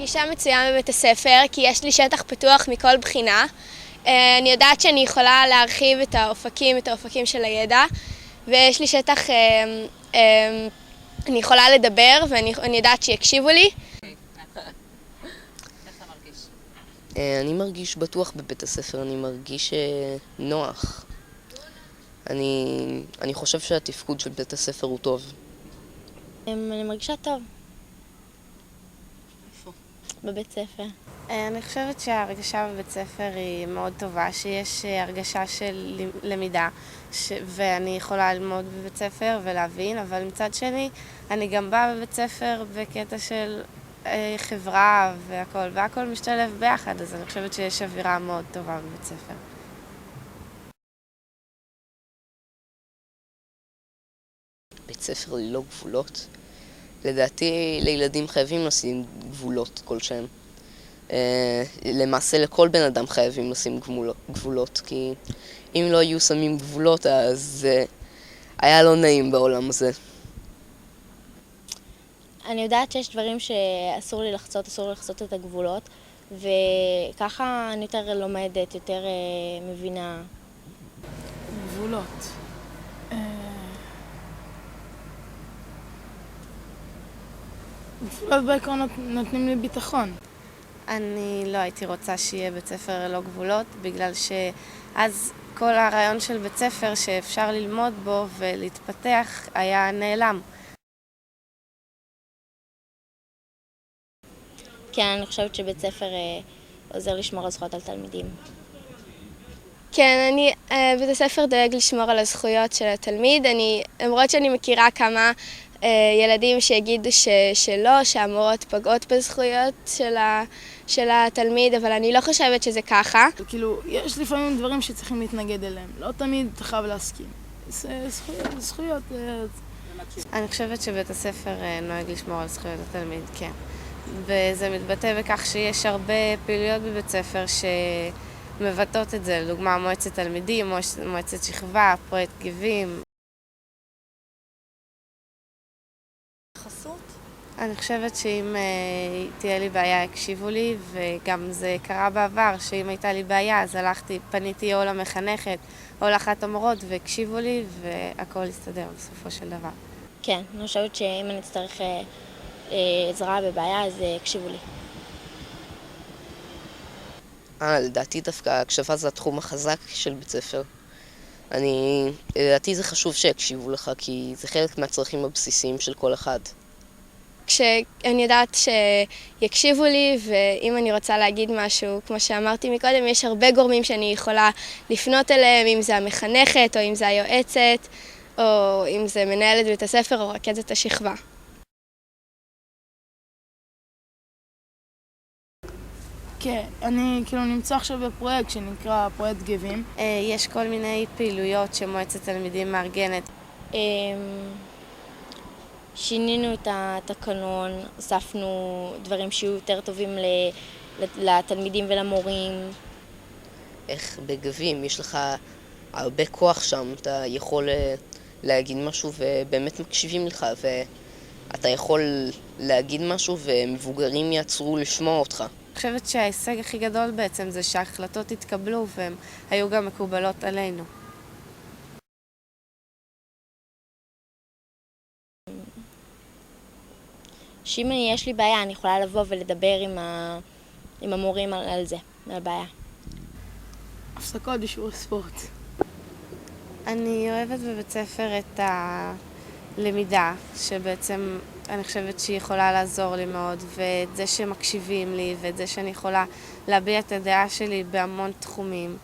מרגישה מצוין בבית הספר כי יש לי שטח פתוח מכל בחינה. אני יודעת שאני יכולה להרחיב את האופקים של הידע, ויש לי שטח, אני יכולה לדבר ואני יודעת שיקשיבו לי. אני מרגיש בטוח בבית הספר, אני מרגיש נוח. אני חושב שהתפקוד של בית הספר הוא טוב. אני מרגישה טוב. איפה? בבית ספר. אני חושבת שההרגשה בבית ספר היא מאוד טובה, שיש הרגשה של למידה, ואני יכולה ללמוד בבית ספר ולהבין, אבל מצד שני, אני גם באה בבית ספר בקטע של חברה והכל משתלב ביחד, אז אני חושבת שיש אווירה מאוד טובה בבית ספר. בית ספר ללא גבולות? לדעתי לילדים חייבים לשים גבולות כלשהם. למעשה לכל בן אדם חייבים לשים גבולות, כי אם לא היו שמים גבולות אז היה לא נעים בעולם הזה. אני יודעת שיש דברים שאסור לי לחצות את הגבולות, וככה אני יותר לומדת, יותר מבינה. גבולות. גבולות בעיקרון נותנים לי ביטחון. אני לא הייתי רוצה שיהיה בית ספר ללא גבולות, בגלל שאז כל הרעיון של בית ספר שאפשר ללמוד בו ולהתפתח היה נעלם. כן, אני חושבת שבית ספר עוזר לשמור על זכויות על תלמידים. כן, בית הספר דואג לשמור על הזכויות של התלמיד. למרות שאני מכירה כמה ילדים שיגידו שלא, שהמורות פוגעות בזכויות של התלמיד, אבל אני לא חושבת שזה ככה. כאילו, יש לפעמים דברים שצריכים להתנגד אליהם. לא תמיד אתה חייב להסכים. זה זכויות. אני חושבת שבית הספר נוהג לשמור על זכויות התלמיד, כן. וזה מתבטא בכך שיש הרבה פעילויות בבית ספר שמבטאות את זה, לדוגמה מועצת תלמידים, מועצת שכבה, פרויקט גיבים. חסות? אני חושבת שאם תהיה לי בעיה, יקשיבו לי, וגם זה קרה בעבר, שאם הייתה לי בעיה, אז פניתי או למחנכת או לאחת המורות, והקשיבו לי, והכל הסתדר בסופו של דבר. כן, אני חושבת שאם אני אצטרך עזרה בבעיה, אז יקשיבו לי. לדעתי דווקא ההקשבה זה התחום החזק של בית ספר. לדעתי זה חשוב שיקשיבו לך, כי זה חלק מהצרכים הבסיסיים של כל אחד. כשאני יודעת שיקשיבו לי, ואם אני רוצה להגיד משהו, כמו שאמרתי מקודם, יש הרבה גורמים שאני יכולה לפנות אליהם, אם זה המחנכת, או אם זה היועצת, או אם זה מנהלת בית הספר, או רכזת השכבה. כן, אני נמצא עכשיו בפרויקט שנקרא פרויקט גיבים. יש כל מיני פעילויות שמועצת תלמידים מארגנת. שינינו את התקנון, הוספנו דברים שיהיו יותר טובים לתלמידים ולמורים. איך בגבים, יש לך הרבה כוח שם, אתה יכול להגיד משהו ובאמת מקשיבים לך, ואתה יכול להגיד משהו ומבוגרים יעצרו לשמוע אותך. אני חושבת שההישג הכי גדול בעצם זה שההחלטות התקבלו והן היו גם מקובלות עלינו. שאם יש לי בעיה, אני יכולה לבוא ולדבר עם המורים על זה, על הבעיה. הפסקות בשיעור ספורט. אני אוהבת בבית ספר את הלמידה, שבעצם אני חושבת שהיא יכולה לעזור לי מאוד, ואת זה שמקשיבים לי, ואת זה שאני יכולה להביע את הדעה שלי בהמון תחומים.